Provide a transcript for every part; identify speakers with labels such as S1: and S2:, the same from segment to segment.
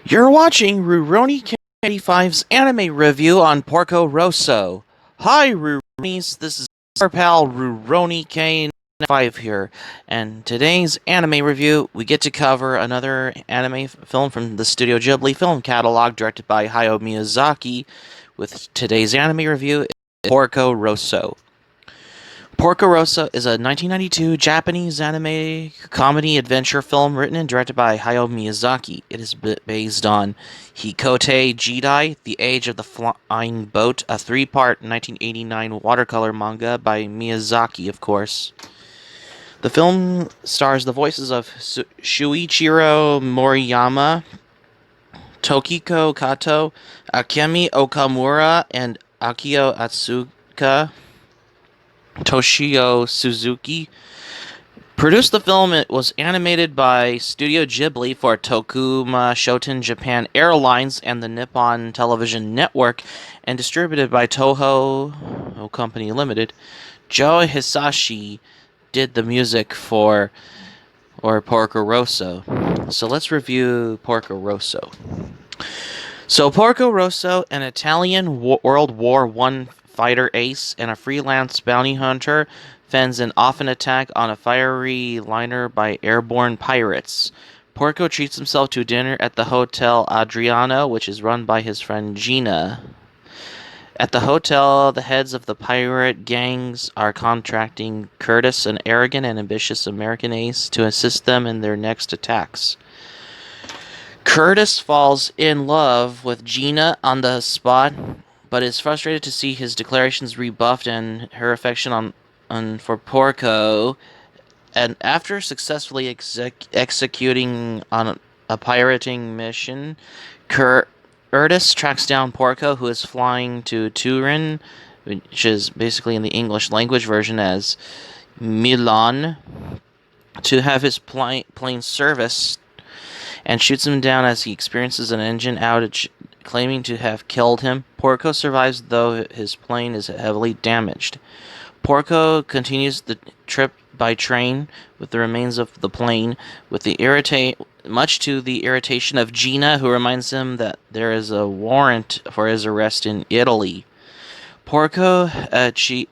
S1: You're watching Rurouni K85's anime review on Porco Rosso. Hi, Rurounies, this is our pal Rurouni K85 here, and today's anime review, we get to cover another anime film from the Studio Ghibli film catalog directed by Hayao Miyazaki, with today's anime review, Porco Rosso. Porco Rosso is a 1992 Japanese anime comedy adventure film written and directed by Hayao Miyazaki. It is based on Hikote Jidai, The Age of the Flying Boat, a three-part 1989 watercolor manga by Miyazaki, of course. The film stars the voices of Shuichiro Moriyama, Tokiko Kato, Akemi Okamura, and Akio Atsuka. Toshio Suzuki produced the film. It was animated by Studio Ghibli for Tokuma Shoten Japan Airlines and the Nippon Television Network, and distributed by Toho Company Limited. Joe Hisashi did the music for Porco Rosso. So let's review Porco Rosso. So Porco Rosso, an Italian World War I fighter ace and a freelance bounty hunter, fends an often attack on a fiery liner by airborne pirates. Porco treats himself to dinner at the Hotel Adriano, which is run by his friend Gina. At the hotel, the heads of the pirate gangs are contracting Curtis, an arrogant and ambitious American ace, to assist them in their next attacks. Curtis falls in love with Gina on the spot, but is frustrated to see his declarations rebuffed and her affection for Porco. And after successfully executing on a pirating mission, Curtis tracks down Porco, who is flying to Turin, which is basically in the English language version as Milan, to have his plane serviced, and shoots him down as he experiences an engine outage, claiming to have killed him. Porco survives, though his plane is heavily damaged. Porco continues the trip by train with the remains of the plane, much to the irritation of Gina, who reminds him that there is a warrant for his arrest in Italy. Porco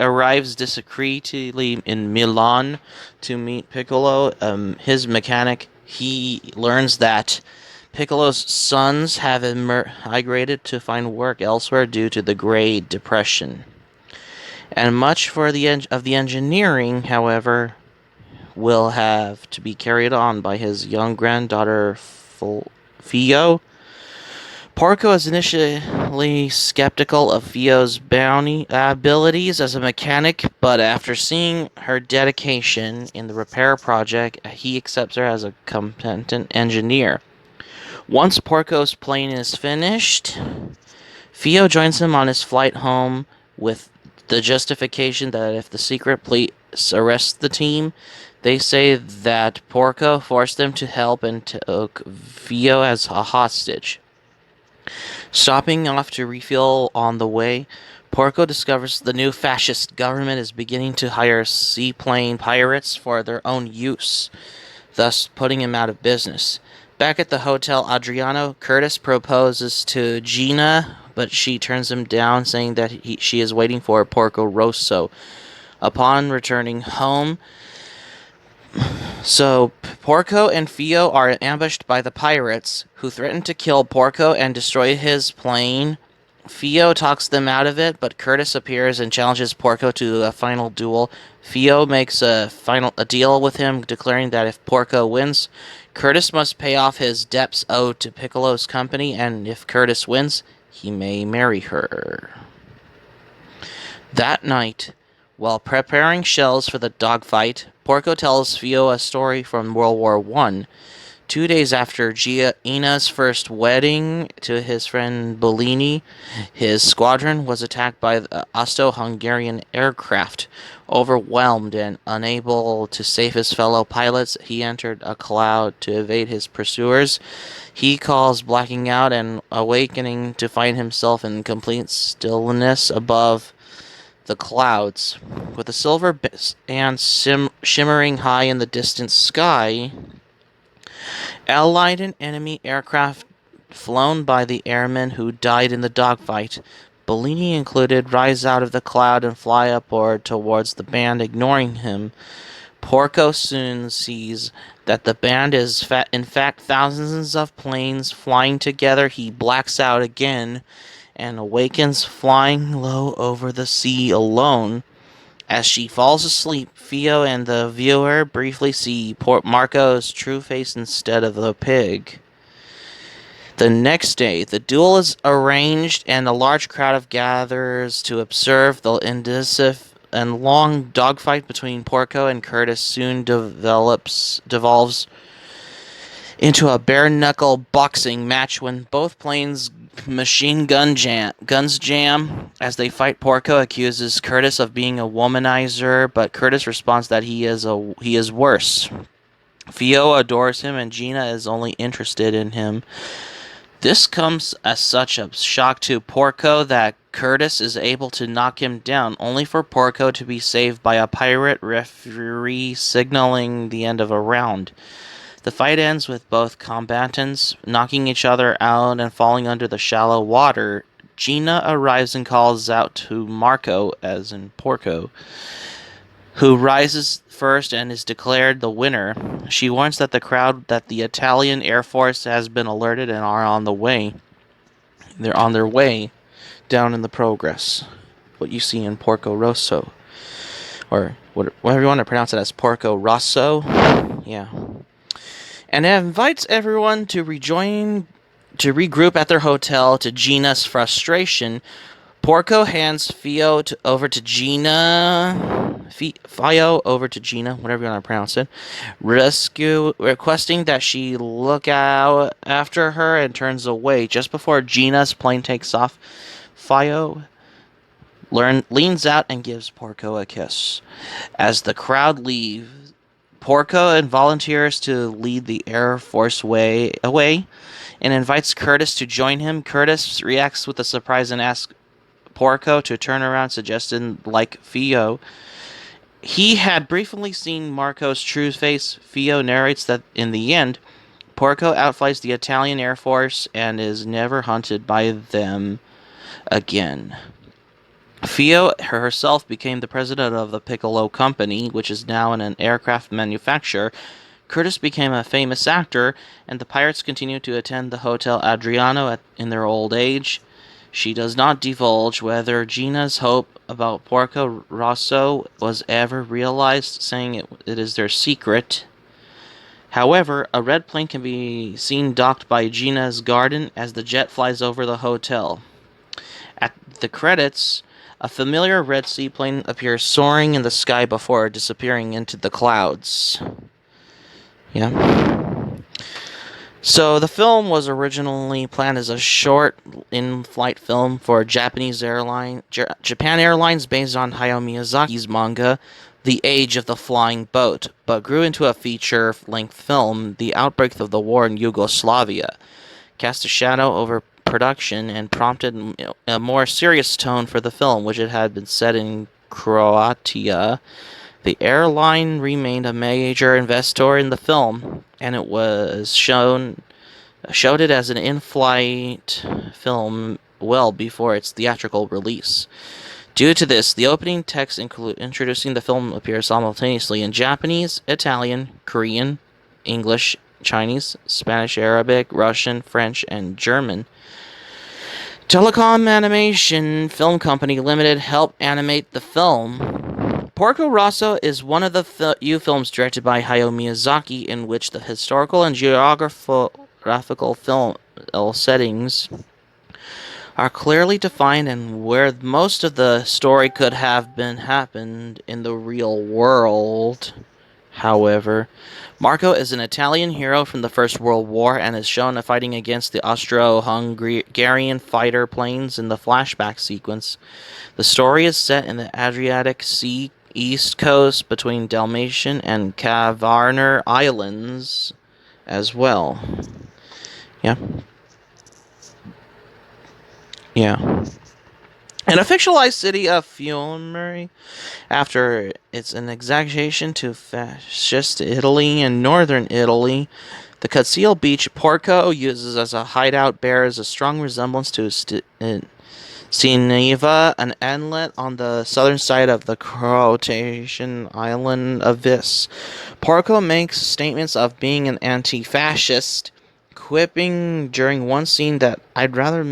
S1: arrives discreetly in Milan to meet Piccolo, his mechanic. He learns that Piccolo's sons have migrated to find work elsewhere due to the Great Depression. And much of the engineering, however, will have to be carried on by his young granddaughter, Fio. Porco is initially skeptical of Fio's bounty abilities as a mechanic, but after seeing her dedication in the repair project, he accepts her as a competent engineer. Once Porco's plane is finished, Fio joins him on his flight home with the justification that if the secret police arrest the team, they say that Porco forced them to help and took Fio as a hostage. Stopping off to refuel on the way, Porco discovers the new fascist government is beginning to hire seaplane pirates for their own use, thus putting him out of business. Back at the Hotel Adriano, Curtis proposes to Gina, but she turns him down, saying that she is waiting for Porco Rosso. Upon returning home, Porco and Fio are ambushed by the pirates, who threaten to kill Porco and destroy his plane. Fio talks them out of it, but Curtis appears and challenges Porco to a final duel. Fio makes a deal with him, declaring that if Porco wins, Curtis must pay off his debts owed to Piccolo's company, and if Curtis wins, he may marry her. That night, while preparing shells for the dogfight, Porco tells Fio a story from World War I. 2 days after Gina's first wedding to his friend Bellini, his squadron was attacked by the Austro-Hungarian aircraft. Overwhelmed and unable to save his fellow pilots, he entered a cloud to evade his pursuers. He calls blacking out and awakening to find himself in complete stillness above the clouds. With a silver band shimmering high in the distant sky, Allied and enemy aircraft flown by the airmen who died in the dogfight. Bellini included rise out of the cloud and fly upward towards the band, ignoring him. Porco soon sees that the band is in fact thousands of planes flying together. He blacks out again and awakens flying low over the sea alone. As she falls asleep, Theo and the viewer briefly see Marco's true face instead of the pig. The next day, the duel is arranged and a large crowd gathers to observe. The indecisive and long dogfight between Porco and Curtis soon devolves into a bare-knuckle boxing match when both planes guns jam. As they fight, Porco accuses Curtis of being a womanizer, but Curtis responds that he is worse. Theo adores him and Gina is only interested in him. This comes as such a shock to Porco that Curtis is able to knock him down, only for Porco to be saved by a pirate referee signaling the end of a round. The fight ends with both combatants knocking each other out and falling under the shallow water. Gina arrives and calls out to Marco, as in Porco, who rises first and is declared the winner. She warns that the Italian Air Force has been alerted and are on the way. They're on their way down in the progress. What you see in Porco Rosso. Or whatever you want to pronounce it as, Porco Rosso. Yeah. And it invites everyone to regroup at their hotel. To Gina's frustration, Porco hands Fio over to Gina, whatever you want to pronounce it, requesting that she look out after her and turns away. Just before Gina's plane takes off, Fio leans out and gives Porco a kiss. As the crowd leaves, Porco volunteers to lead the Air Force away and invites Curtis to join him. Curtis reacts with a surprise and asks Porco to turn around, suggesting like Fio. He had briefly seen Marco's true face. Fio narrates that in the end, Porco outflies the Italian Air Force and is never hunted by them again. Fio herself became the president of the Piccolo Company, which is now an aircraft manufacturer. Curtis became a famous actor, and the pirates continue to attend the Hotel Adriano in their old age. She does not divulge whether Gina's hope about Porco Rosso was ever realized, saying it is their secret. However, a red plane can be seen docked by Gina's garden as the jet flies over the hotel. At the credits, a familiar red seaplane appears soaring in the sky before disappearing into the clouds. Yeah. So the film was originally planned as a short in-flight film for Japan Airlines based on Hayao Miyazaki's manga, The Age of the Flying Boat, but grew into a feature-length film. The outbreak of the war in Yugoslavia cast a shadow over production and prompted a more serious tone for the film, which it had been set in Croatia. The airline remained a major investor in the film, and it was showed it as an in-flight film well before its theatrical release. Due to this, the opening text introducing the film appears simultaneously in Japanese, Italian, Korean, English, Chinese, Spanish, Arabic, Russian, French, and German. Telecom Animation Film Company Limited helped animate the film. Porco Rosso is one of the few films directed by Hayao Miyazaki in which the historical and geographical film settings are clearly defined and where most of the story could have happened in the real world. However, Marco is an Italian hero from the First World War and is shown fighting against the Austro-Hungarian fighter planes in the flashback sequence. The story is set in the Adriatic Sea east coast between Dalmatian and Kvarner Islands as well. Yeah. In a fictionalized city of Fiume, after its annexation to fascist Italy and northern Italy, the Cazile Beach Porco uses as a hideout bears a strong resemblance to Cineva, an inlet on the southern side of the Croatian island of Vis. Porco makes statements of being an anti-fascist, quipping during one scene that I'd rather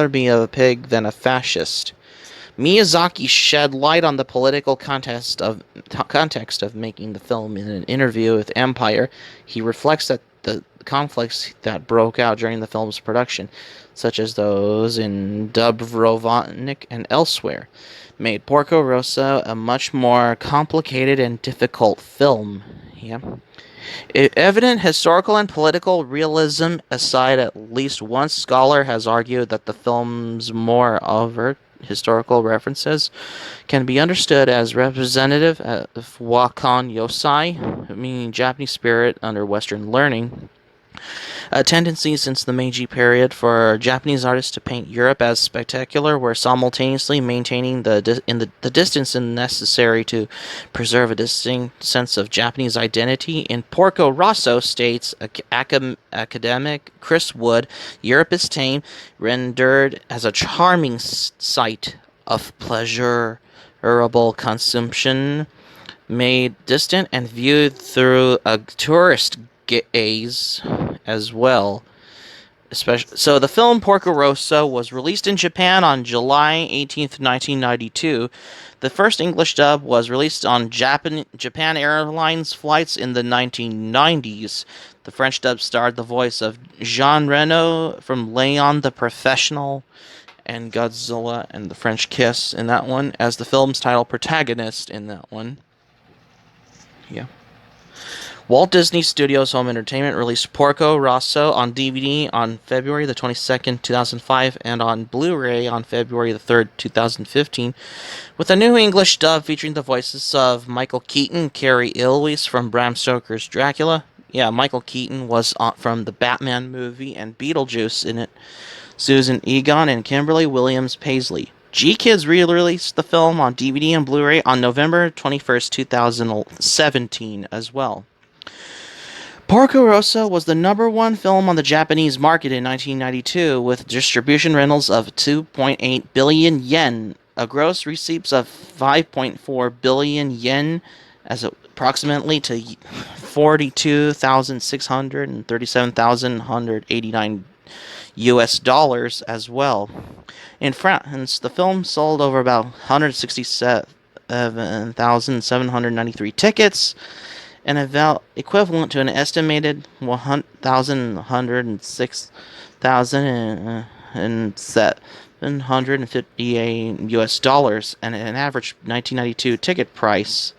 S1: be a pig than a fascist. Miyazaki shed light on the political context of making the film in an interview with Empire. He reflects that the conflicts that broke out during the film's production, such as those in Dubrovnik and elsewhere, made Porco Rosso a much more complicated and difficult film. Yeah. Evident historical and political realism aside, at least one scholar has argued that the film's more overt historical references can be understood as representative of Wakan Yosai, meaning Japanese spirit under Western learning, a tendency since the Meiji period for Japanese artists to paint Europe as spectacular, while simultaneously maintaining the distance necessary to preserve a distinct sense of Japanese identity. In Porco Rosso, states academic Chris Wood, Europe is tame, rendered as a charming sight of pleasurable consumption, made distant and viewed through a tourist gaze as well. So the film Porco Rosso was released in Japan on July 18th, 1992. The first English dub was released on Japan Airlines flights in the 1990s. The French dub starred the voice of Jean Reno from Leon the Professional and Godzilla and the French Kiss in that one as the film's title protagonist in that one. Yeah. Walt Disney Studios Home Entertainment released Porco Rosso on DVD on February the 22nd, 2005, and on Blu-ray on February the 3rd, 2015, with a new English dub featuring the voices of Michael Keaton, Cary Elwes from Bram Stoker's Dracula. Yeah, Michael Keaton was from the Batman movie and Beetlejuice in it. Susan Egan and Kimberly Williams Paisley. G-Kids re-released the film on DVD and Blu-ray on November 21st, 2017 as well. Porco Rosso was the #1 film on the Japanese market in 1992 with distribution rentals of 2.8 billion yen, a gross receipts of 5.4 billion yen as approximately to 42,600 and 37,189 US dollars as well. In France, the film sold over about 167,793 tickets, and equivalent to an estimated 1,006,758 US dollars, and an average 1992 ticket price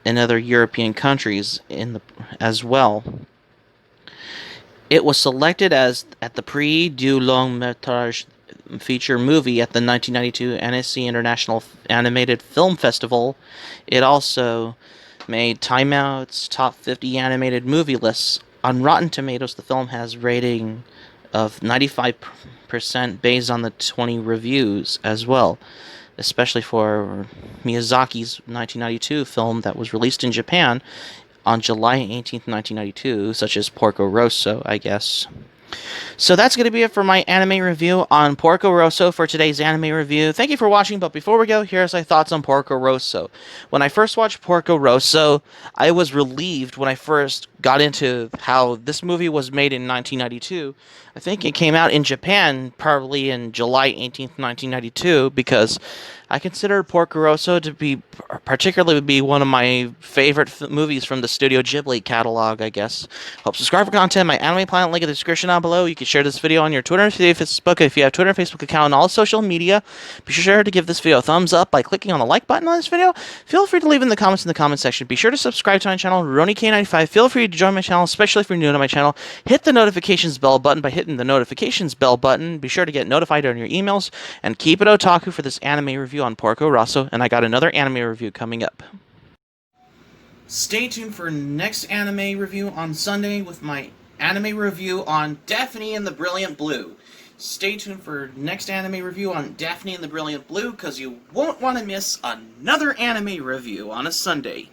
S1: in other European countries as well. It was selected as at the Prix du Long Métrage feature movie at the 1992 Annecy International Animated Film Festival. It also made Time Out's top 50 animated movie lists. On Rotten Tomatoes, the film has rating of 95% based on the 20 reviews as well, especially for Miyazaki's 1992 film that was released in Japan on July 18th, 1992, such as Porco Rosso, I guess. So that's going to be it for my anime review on Porco Rosso for today's anime review. Thank you for watching, but before we go, here's my thoughts on Porco Rosso. When I first watched Porco Rosso, I was relieved when I first got into how this movie was made in 1992. I think it came out in Japan probably in July 18th, 1992, because I consider Porco Rosso to be particularly one of my favorite movies from the Studio Ghibli catalog, I guess. Hope subscribe for content. My Anime Planet link in the description down below. You can share this video on your Twitter and Facebook if you have Twitter and Facebook account and all social media. Be sure to give this video a thumbs up by clicking on the like button on this video. Feel free to leave in the comments in the comment section. Be sure to subscribe to my channel, RoniK95. Feel free to join my channel, especially if you're new to my channel. Hit the notifications bell button by hitting the notifications bell button. Be sure to get notified on your emails, and keep it otaku for this anime review on Porco Rosso, and I got another anime review coming up. Stay tuned for next anime review on Sunday with my anime review on Daphne and the Brilliant Blue. Stay tuned for next anime review on Daphne and the Brilliant Blue, because you won't want to miss another anime review on a Sunday.